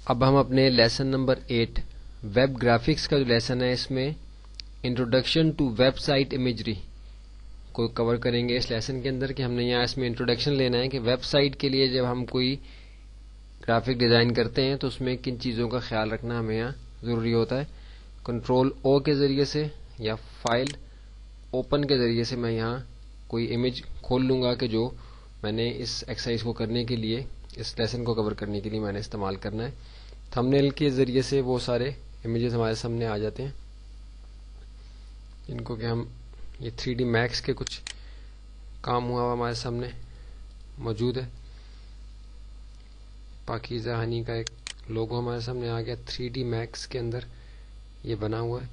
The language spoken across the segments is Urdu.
اب ہم اپنے لیسن نمبر 8 ویب گرافکس کا جو لیسن ہے اس میں introduction to website imagery کو کور کریں گے اس لیسن کے اندر کہ ہم نے یہاں اس میں انٹروڈکشن لینا ہے کہ ویب سائٹ کے لیے جب ہم کوئی گرافک ڈیزائن کرتے ہیں تو اس میں کن چیزوں کا خیال رکھنا ہمیں یہاں ضروری ہوتا ہے. کنٹرول او کے ذریعے سے یا فائل اوپن کے ذریعے سے میں یہاں کوئی امیج کھول لوں گا کہ جو میں نے اس ایکسرسائز کو کرنے کے لیے اس لیسن کو کور کرنے کے لیے میں نے استعمال کرنا ہے. تھمبنیل کے ذریعے سے وہ سارے امیجز ہمارے سامنے آ جاتے ہیں جن کو کہ ہم یہ 3D میکس کے کچھ کام ہوا ہمارے سامنے موجود ہے. پاکیزہ ہنی کا ایک لوگو ہمارے سامنے آ گیا 3D میکس کے اندر یہ بنا ہوا ہے.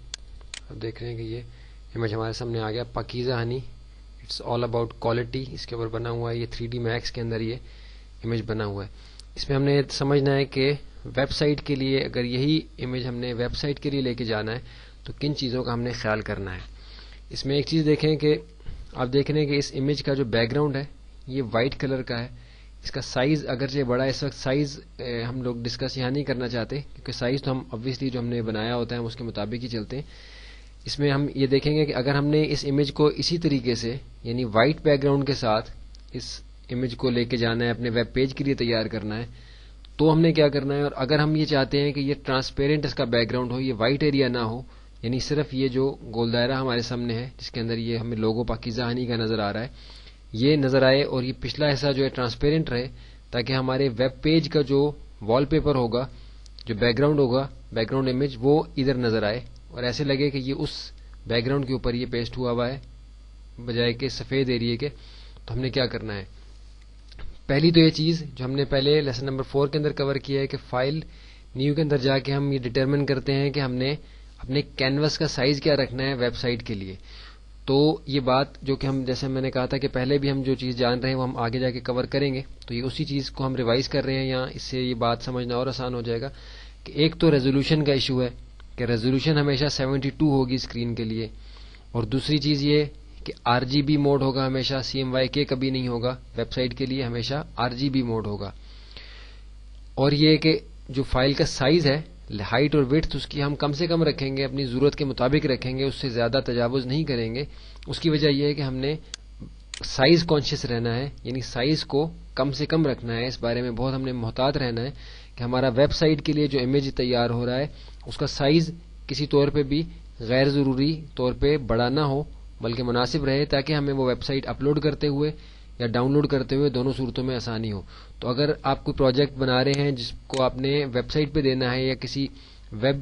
اب دیکھ رہے ہیں کہ یہ امیج ہمارے سامنے آ گیا Pakeezah honey it's all about quality اس کے اوپر بنا ہوا ہے. یہ 3D میکس کے اندر یہ امیج بنا ہوا ہے. اس میں ہم نے سمجھنا ہے کہ ویب سائٹ کے لیے اگر یہی امیج ہم نے ویب سائٹ کے لیے لے کے جانا ہے تو کن چیزوں کا ہم نے خیال کرنا ہے. اس میں ایک چیز دیکھیں کہ آپ دیکھ رہے ہیں کہ اس امیج کا جو بیک گراؤنڈ ہے یہ وائٹ کلر کا ہے. اس کا سائز اگرچہ بڑا ہے اس وقت سائز ہم لوگ ڈسکس یہاں نہیں کرنا چاہتے کیونکہ سائز تو ہم obviously جو ہم نے بنایا ہوتا ہے ہم اس کے مطابق ہی چلتے ہیں. اس میں ہم یہ دیکھیں گے کہ اگر ہم نے اس امیج کو اسی طریقے سے یعنی وائٹ بیک گراؤنڈ کے ساتھ اس امیج کو لے کے جانا ہے اپنے ویب پیج کے لیے تیار کرنا ہے تو ہم نے کیا کرنا ہے. اور اگر ہم یہ چاہتے ہیں کہ یہ ٹرانسپیرنٹ اس کا بیک گراؤنڈ ہو یہ وائٹ ایریا نہ ہو یعنی صرف یہ جو گول دائرہ ہمارے سامنے ہے جس کے اندر یہ ہمیں لوگو پاکیزہ ہنی کا نظر آ رہا ہے یہ نظر آئے اور یہ پچھلا حصہ جو ہے ٹرانسپیرنٹ رہے تاکہ ہمارے ویب پیج کا جو وال پیپر ہوگا جو بیک گراؤنڈ ہوگا بیک گراؤنڈ امیج وہ ادھر نظر آئے اور ایسے لگے کہ یہ اس بیک گراؤنڈ کے اوپر یہ پیسٹ ہوا ہوا ہے بجائے کہ سفید ایریے کے. تو ہم نے کیا کرنا ہے پہلی تو یہ چیز جو ہم نے پہلے لیسن نمبر 4 کے اندر کور کیا ہے کہ فائل نیو کے اندر جا کے ہم یہ ڈٹرمن کرتے ہیں کہ ہم نے اپنے کینوس کا سائز کیا رکھنا ہے ویب سائٹ کے لیے. تو یہ بات جو کہ ہم جیسے میں نے کہا تھا کہ پہلے بھی ہم جو چیز جان رہے ہیں وہ ہم آگے جا کے کور کریں گے تو یہ اسی چیز کو ہم ریوائز کر رہے ہیں یہاں اس سے یہ بات سمجھنا اور آسان ہو جائے گا کہ ایک تو ریزولوشن کا ایشو ہے کہ ریزولوشن ہمیشہ 72 ہوگی اسکرین کے لیے اور دوسری چیز یہ کہ RGB موڈ ہوگا ہمیشہ CMYK کبھی نہیں ہوگا ویب سائٹ کے لیے ہمیشہ RGB موڈ ہوگا. اور یہ کہ جو فائل کا سائز ہے ہائٹ اور وڈتھ اس کی ہم کم سے کم رکھیں گے اپنی ضرورت کے مطابق رکھیں گے اس سے زیادہ تجاوز نہیں کریں گے. اس کی وجہ یہ ہے کہ ہم نے سائز کانشیس رہنا ہے یعنی سائز کو کم سے کم رکھنا ہے. اس بارے میں بہت ہم نے محتاط رہنا ہے کہ ہمارا ویب سائٹ کے لیے جو امیج تیار ہو رہا ہے اس کا سائز کسی طور پہ بھی غیر ضروری طور پہ بڑا نہ ہو بلکہ مناسب رہے تاکہ ہمیں وہ ویب سائٹ اپلوڈ کرتے ہوئے یا ڈاؤن لوڈ کرتے ہوئے دونوں صورتوں میں آسانی ہو. تو اگر آپ کوئی پروجیکٹ بنا رہے ہیں جس کو آپ نے ویب سائٹ پہ دینا ہے یا کسی ویب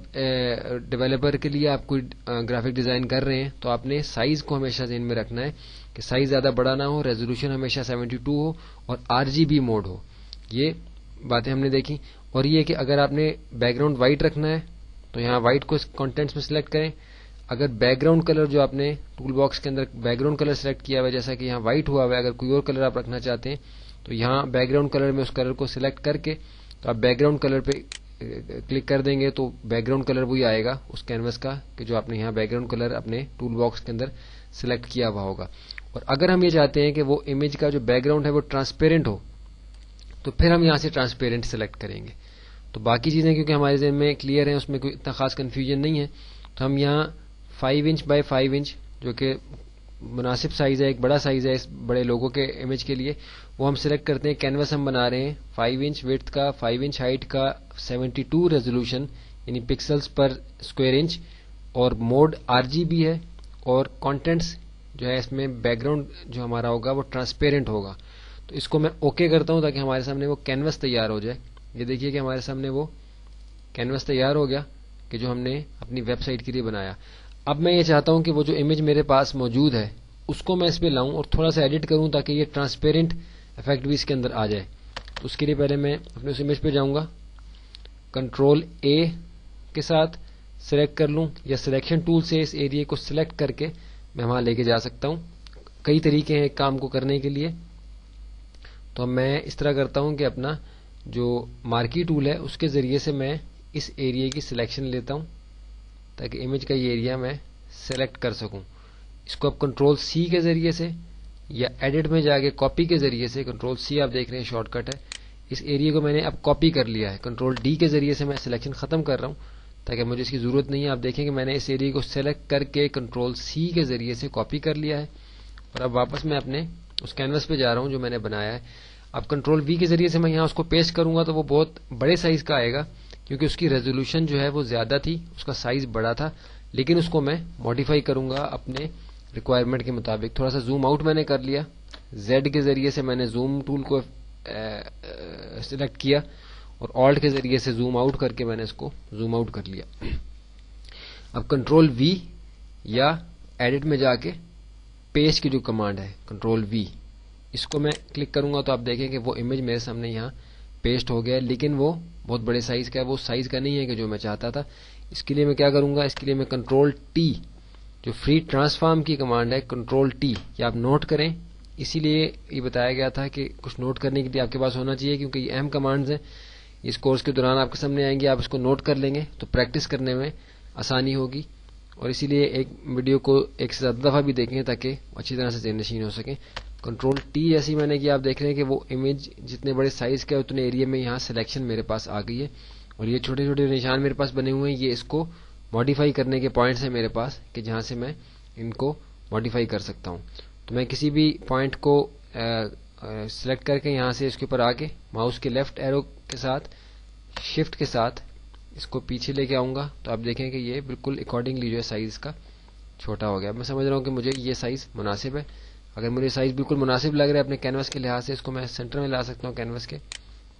ڈیولپر کے لیے آپ کوئی گرافک ڈیزائن کر رہے ہیں تو آپ نے سائز کو ہمیشہ ذہن میں رکھنا ہے کہ سائز زیادہ بڑا نہ ہو ریزولوشن ہمیشہ 72 ہو اور RGB موڈ ہو. یہ باتیں ہم نے دیکھی. اور یہ کہ اگر آپ نے بیک گراؤنڈ وائٹ رکھنا ہے تو یہاں وائٹ کو کانٹینٹس میں سلیکٹ کریں. اگر بیک گراؤنڈ کلر جو آپ نے ٹول باکس کے اندر بیک گراؤنڈ کلر سلیکٹ کیا ہوا ہے جیسا کہ یہاں وائٹ ہوا ہوا ہے اگر کوئی اور کلر آپ رکھنا چاہتے ہیں تو یہاں بیک گراؤنڈ کلر میں اس کلر کو سلیکٹ کر کے تو آپ بیک گراؤنڈ کلر پہ کلک کر دیں گے تو بیک گراؤنڈ کلر وہی آئے گا اس کینوس کا کہ جو آپ نے یہاں بیک گراؤنڈ کلر اپنے ٹول باکس کے اندر سلیکٹ کیا ہوا ہوگا. اور اگر ہم یہ چاہتے ہیں کہ وہ امیج کا جو بیک گراؤنڈ ہے وہ ٹرانسپیرنٹ ہو تو پھر ہم یہاں سے ٹرانسپیرنٹ سلیکٹ کریں گے. تو باقی چیزیں کیونکہ ہمارے ذہن میں کلیئر ہیں اس میں کوئی اتنا خاص کنفیوژن نہیں ہے تو ہم یہاں 5 انچ بائی 5 انچ جو کہ مناسب سائز ہے ایک بڑا سائز ہے اس بڑے لوگو کے امیج کے لیے وہ ہم سلیکٹ کرتے ہیں. کینوس ہم بنا رہے ہیں 5 انچ وڈتھ کا 5 انچ ہائٹ کا 72 ریزولوشن یعنی پکسلز پر اسکوائر انچ اور موڈ RGB ہے اور کانٹینٹس جو ہے اس میں بیک گراؤنڈ جو ہمارا ہوگا وہ ٹرانسپیرنٹ ہوگا. تو اس کو میں اوکے کرتا ہوں تاکہ ہمارے سامنے وہ کینوس تیار ہو جائے. یہ دیکھیے کہ ہمارے سامنے وہ کینوس تیار ہو گیا کہ جو ہم نے اپنی ویب سائٹ کے لیے بنایا. اب میں یہ چاہتا ہوں کہ وہ جو امیج میرے پاس موجود ہے اس کو میں اس پہ لاؤں اور تھوڑا سا ایڈٹ کروں تاکہ یہ ٹرانسپیرنٹ افیکٹ بھی اس کے اندر آ جائے. تو اس کے لیے پہلے میں اپنے اس امیج پہ جاؤں گا کنٹرول A کے ساتھ سلیکٹ کر لوں یا سلیکشن ٹول سے اس ایریے کو سلیکٹ کر کے میں وہاں لے کے جا سکتا ہوں. کئی طریقے ہیں ایک کام کو کرنے کے لیے. تو میں اس طرح کرتا ہوں کہ اپنا جو مارکی ٹول ہے اس کے ذریعے سے میں اس ایریے کی سلیکشن لیتا ہوں تاکہ امیج کا یہ ایریا میں سلیکٹ کر سکوں. اس کو اب کنٹرول C کے ذریعے سے یا ایڈٹ میں جا کے کاپی کے ذریعے سے کنٹرول C آپ دیکھ رہے ہیں شارٹ کٹ ہے اس ایریا کو میں نے اب کاپی کر لیا ہے. کنٹرول ڈی کے ذریعے سے میں سلیکشن ختم کر رہا ہوں تاکہ مجھے اس کی ضرورت نہیں ہے. آپ دیکھیں کہ میں نے اس ایریا کو سلیکٹ کر کے کنٹرول سی کے ذریعے سے کاپی کر لیا ہے اور اب واپس میں اپنے اس کینوس پہ جا رہا ہوں جو میں نے بنایا ہے. اب کنٹرول وی کے ذریعے سے میں یہاں اس کو پیسٹ کروں گا تو وہ بہت بڑے سائز کا آئے گا کیونکہ اس کی ریزولوشن جو ہے وہ زیادہ تھی, اس کا سائز بڑا تھا, لیکن اس کو میں ماڈیفائی کروں گا اپنے ریکوائرمنٹ کے مطابق. تھوڑا سا زوم آؤٹ میں نے کر لیا, زیڈ کے ذریعے سے میں نے زوم ٹول کو سلیکٹ کیا اور آلٹ کے ذریعے سے زوم آؤٹ کر کے میں نے اس کو زوم آؤٹ کر لیا. اب کنٹرول وی یا ایڈٹ میں جا کے پیسٹ کی جو کمانڈ ہے کنٹرول وی, اس کو میں کلک کروں گا تو آپ دیکھیں کہ وہ امیج میرے سامنے یہاں پیسٹ ہو گیا ہے, لیکن وہ بہت بڑے سائز کا ہے, وہ سائز کا نہیں ہے کہ جو میں چاہتا تھا. اس کے لیے میں کیا کروں گا, اس کے لیے میں کنٹرول ٹی جو فری ٹرانسفارم کی کمانڈ ہے کنٹرول ٹی, یہ آپ نوٹ کریں, اسی لیے یہ بتایا گیا تھا کہ کچھ نوٹ کرنے کے لیے آپ کے پاس ہونا چاہیے کیونکہ یہ اہم کمانڈز ہیں, اس کورس کے دوران آپ کے سامنے آئیں گے, آپ اس کو نوٹ کر لیں گے تو پریکٹس کرنے میں آسانی ہوگی. اور اسی لیے ایک ویڈیو کو ایک سے زیادہ دفعہ بھی دیکھیں تاکہ اچھی طرح سے ذہن نشین ہو سکیں. کنٹرول ٹی ایسی میں نے کیا, آپ دیکھ رہے ہیں کہ وہ امیج جتنے بڑے سائز کا ہے اتنے ایریا میں یہاں سلیکشن میرے پاس آ گئی ہے اور یہ چھوٹے چھوٹے نشان میرے پاس بنے ہوئے ہیں, یہ اس کو ماڈیفائی کرنے کے پوائنٹس ہیں میرے پاس کہ جہاں سے میں ان کو ماڈیفائی کر سکتا ہوں. تو میں کسی بھی پوائنٹ کو سلیکٹ کر کے یہاں سے اس کے اوپر آ کے ماؤس کے لیفٹ ایرو کے ساتھ شفٹ کے ساتھ اس کو پیچھے لے کے آؤں گا تو آپ دیکھیں کہ یہ بالکل اکارڈنگلی جو ہے سائز کا چھوٹا ہو گیا. میں سمجھ رہا ہوں کہ مجھے یہ سائز مناسب ہے. اگر مجھے سائز بالکل مناسب لگ رہا ہے اپنے کینوس کے لحاظ سے, اس کو میں سینٹر میں لا سکتا ہوں کینوس کے,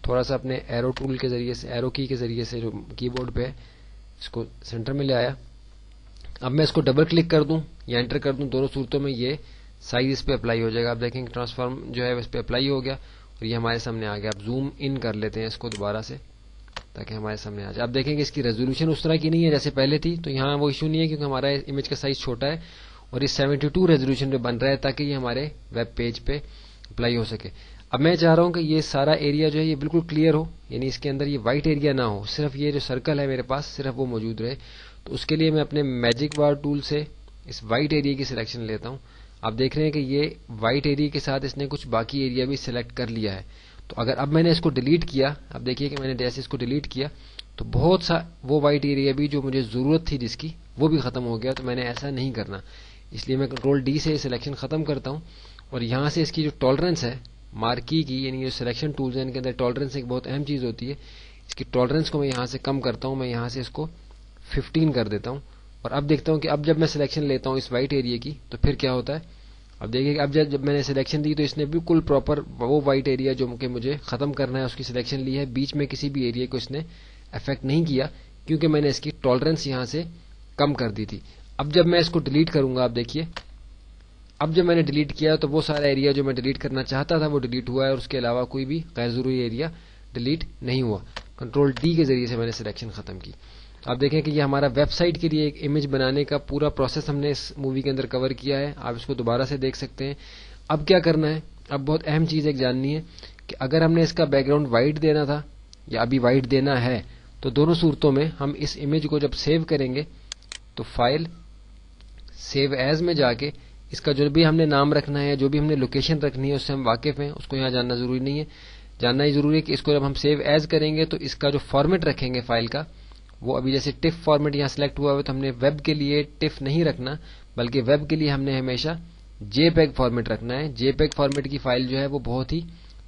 تھوڑا سا اپنے ایرو ٹول کے ذریعے سے, ایرو کی کے ذریعے سے جو کی بورڈ پہ ہے اس کو سینٹر میں لے آیا. اب میں اس کو ڈبل کلک کر دوں یا انٹر کر دوں, دونوں صورتوں میں یہ سائز اس پہ اپلائی ہو جائے گا. آپ دیکھیں کہ ٹرانسفارم جو ہے اس پہ اپلائی ہو گیا اور یہ ہمارے سامنے آ گیا. اب زوم ان کر لیتے ہیں اس کو دوبارہ سے تاکہ ہمارے سامنے آ جائے. آپ دیکھیں کہ اس کی ریزولوشن اس طرح کی نہیں ہے جیسے پہلے تھی, تو یہاں وہ ایشو نہیں ہے کیونکہ ہمارا امیج کا سائز چھوٹا ہے اور اس 72 ریزولوشن پہ بن رہا ہے تاکہ یہ ہمارے ویب پیج پہ اپلائی ہو سکے. اب میں چاہ رہا ہوں کہ یہ سارا ایریا جو ہے یہ بالکل کلیئر ہو, یعنی اس کے اندر یہ وائٹ ایریا نہ ہو, صرف یہ جو سرکل ہے میرے پاس صرف وہ موجود رہے. تو اس کے لیے میں اپنے میجک بار ٹول سے اس وائٹ ایریا کی سلیکشن لیتا ہوں. آپ دیکھ رہے ہیں کہ یہ وائٹ ایریا کے ساتھ اس نے کچھ باقی ایریا بھی سلیکٹ کر لیا ہے. تو اگر اب میں نے اس کو ڈیلیٹ کیا, اب دیکھیے کہ میں نے جیسے اس کو ڈیلیٹ کیا تو بہت سا وہ وائٹ ایریا بھی جو مجھے ضرورت تھی جس کی وہ بھی ختم ہو گیا. تو میں نے ایسا نہیں کرنا, اس لیے میں کنٹرول ڈی سے سلیکشن ختم کرتا ہوں اور یہاں سے اس کی جو ٹالرنس ہے مارکی کی, یعنی جو سلیکشن ٹولز ہیں ان کے اندر ٹالرنس ایک بہت اہم چیز ہوتی ہے, اس کی ٹالرنس کو میں یہاں سے کم کرتا ہوں. میں یہاں سے اس کو 15 کر دیتا ہوں اور اب دیکھتا ہوں کہ اب جب میں سلیکشن لیتا ہوں اس وائٹ ایریا کی تو پھر کیا ہوتا ہے. اب دیکھیں کہ اب جب میں نے سلیکشن دی تو اس نے بالکل پراپر وہ وائٹ ایریا جو کہ مجھے ختم کرنا ہے اس کی سلیکشن لی ہے, بیچ میں کسی بھی ایریا کو اس نے افیکٹ نہیں کیا کیونکہ میں نے اس کی ٹالرنس یہاں سے کم کر دی تھی. اب جب میں اس کو ڈیلیٹ کروں گا, آپ دیکھیے اب جب میں نے ڈیلیٹ کیا تو وہ سارا ایریا جو میں ڈیلیٹ کرنا چاہتا تھا وہ ڈیلیٹ ہوا ہے اور اس کے علاوہ کوئی بھی غیر ضروری ایریا ڈیلیٹ نہیں ہوا. کنٹرول ڈی کے ذریعے سے میں نے سلیکشن ختم کی. آپ دیکھیں کہ یہ ہمارا ویب سائٹ کے لیے ایک امیج بنانے کا پورا پروسیس ہم نے اس مووی کے اندر کور کیا ہے. آپ اس کو دوبارہ سے دیکھ سکتے ہیں. اب کیا کرنا ہے, اب بہت اہم چیز ایک جاننی ہے کہ اگر ہم نے اس کا بیک گراؤنڈ وائٹ دینا تھا یا ابھی وائٹ دینا ہے تو دونوں صورتوں میں ہم اس امیج کو جب سیو کریں گے تو فائل سیو ایز میں جا کے اس کا جو بھی ہم نے نام رکھنا ہے, جو بھی ہم نے لوکیشن رکھنی ہے اس سے ہم واقف ہیں, اس کو یہاں جاننا ضروری نہیں ہے. جاننا ہی ضروری ہے کہ اس کو جب ہم سیو ایز کریں گے تو اس کا جو فارمیٹ رکھیں گے فائل کا وہ ابھی جیسے ٹف فارمیٹ یہاں سلیکٹ ہوا ہے تو ہم نے ویب کے لیے ٹف نہیں رکھنا بلکہ ویب کے لیے ہم نے ہمیشہ جے پیگ فارمیٹ رکھنا ہے. جے پیگ فارمیٹ کی فائل جو ہے وہ بہت ہی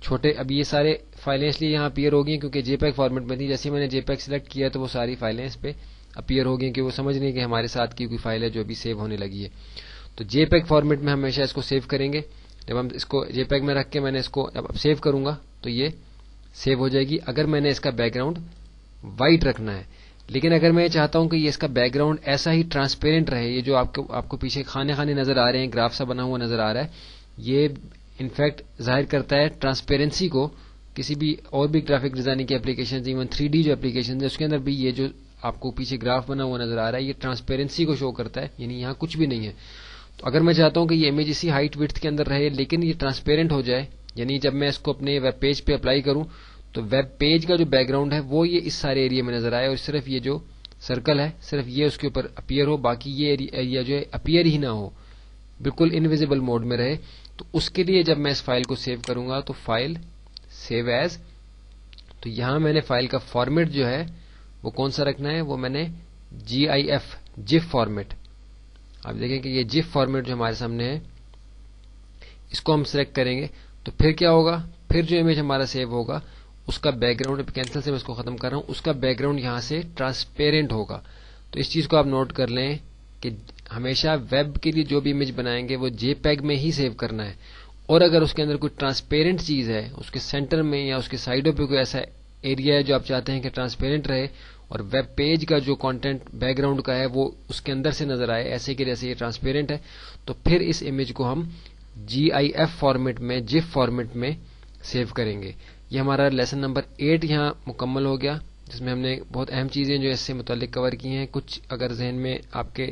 چھوٹے, ابھی یہ سارے فائلیں اس لیے یہاں اپیئر ہو گئی کیونکہ جے پیگ فارمیٹ میں تھی. جیسے میں نے جے پیگ سلیکٹ کیا تو وہ ساری فائلیں اس پہ اپیئر ہو گئی کہ وہ سمجھ نہیں کہ ہمارے ساتھ کی کوئی فائل ہے جو ابھی سیو ہونے لگی ہے. تو جے پیگ فارمیٹ میں ہمیشہ اس کو سیو کریں گے. جب ہم اس کو جے پیگ میں رکھ کے میں نے اس کو اب سیو کروں گا تو یہ سیو ہو جائے گی. اگر میں نے اس کا بیک گراؤنڈ وائٹ رکھنا ہے, لیکن اگر میں یہ چاہتا ہوں کہ یہ اس کا بیک گراؤنڈ ایسا ہی ٹرانسپیرنٹ رہے, یہ جو آپ کو پیچھے خانے خانے نظر آ رہے ہیں, گراف سا بنا ہوا نظر آ رہا ہے, یہ انفیکٹ ظاہر کرتا ہے ٹرانسپیرنسی کو. کسی بھی اور بھی گرافک ڈیزائننگ کی اپلیکیشنز, ایون 3D جو اپلیکیشنز ہیں اس کے اندر بھی یہ جو آپ کو پیچھے گراف بنا ہوا نظر آ رہا ہے یہ ٹرانسپیرنسی کو شو کرتا ہے, یعنی یہاں کچھ بھی نہیں ہے. تو اگر میں چاہتا ہوں کہ یہ امیج اسی ہائٹ وڈتھ کے اندر رہے لیکن یہ ٹرانسپیرنٹ ہو جائے, یعنی جب میں اس کو اپنے ویب پیج پہ اپلائی کروں تو ویب پیج کا جو بیک گراؤنڈ ہے وہ یہ اس سارے ایریا میں نظر آئے اور صرف یہ جو سرکل ہے صرف یہ اس کے اوپر اپیئر ہو, باقی یہ ایریا جو ہے اپیئر ہی نہ ہو, بالکل انویزیبل موڈ میں رہے. تو اس کے لیے جب میں اس فائل کو سیو کروں گا تو فائل سیو ایز تو یہاں میں نے فائل کا فارمیٹ جو ہے وہ کون سا رکھنا ہے، وہ میں نے GIF فارمیٹ. آپ دیکھیں کہ یہ GIF فارمیٹ جو ہمارے سامنے ہے اس کو ہم سلیکٹ کریں گے تو پھر کیا ہوگا، پھر جو امیج ہمارا سیو ہوگا اس کا بیک گراؤنڈ، کینسل سے میں اس کو ختم کر رہا ہوں، اس کا بیک گراؤنڈ یہاں سے ٹرانسپیرنٹ ہوگا. تو اس چیز کو آپ نوٹ کر لیں کہ ہمیشہ ویب کے لیے جو بھی امیج بنائیں گے وہ JPEG میں ہی سیو کرنا ہے، اور اگر اس کے اندر کوئی ٹرانسپیرنٹ چیز ہے، اس کے سینٹر میں یا اس کے سائڈوں پہ کوئی ایسا ایریا ہے جو آپ چاہتے ہیں کہ ٹرانسپیرنٹ رہے اور ویب پیج کا جو کانٹینٹ بیک گراؤنڈ کا ہے وہ اس کے اندر سے نظر آئے ایسے کہ جیسے یہ ٹرانسپیرنٹ ہے، تو پھر اس امیج کو ہم GIF فارمیٹ میں، GIF فارمیٹ میں سیو کریں گے. یہ ہمارا لیسن نمبر 8 یہاں مکمل ہو گیا، جس میں ہم نے بہت اہم چیزیں جو اس سے متعلق کور کی ہیں. کچھ اگر ذہن میں آپ کے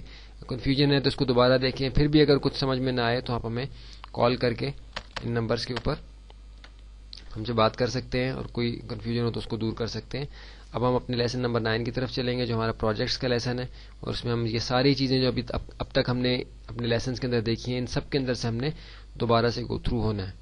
کنفیوژن ہے تو اس کو دوبارہ دیکھیں، پھر بھی اگر کچھ سمجھ میں نہ آئے تو آپ ہمیں کال کر کے ان نمبرز کے اوپر ہم سے بات کر سکتے ہیں، اور کوئی کنفیوژن ہو تو اس کو دور کر سکتے ہیں. اب ہم اپنے لیسن نمبر 9 کی طرف چلیں گے جو ہمارا پروجیکٹس کا لیسن ہے، اور اس میں ہم یہ ساری چیزیں جو اب تک ہم نے اپنے لیسنز کے اندر دیکھی ہیں ان سب کے اندر سے ہم نے دوبارہ سے گو تھرو ہونا ہے.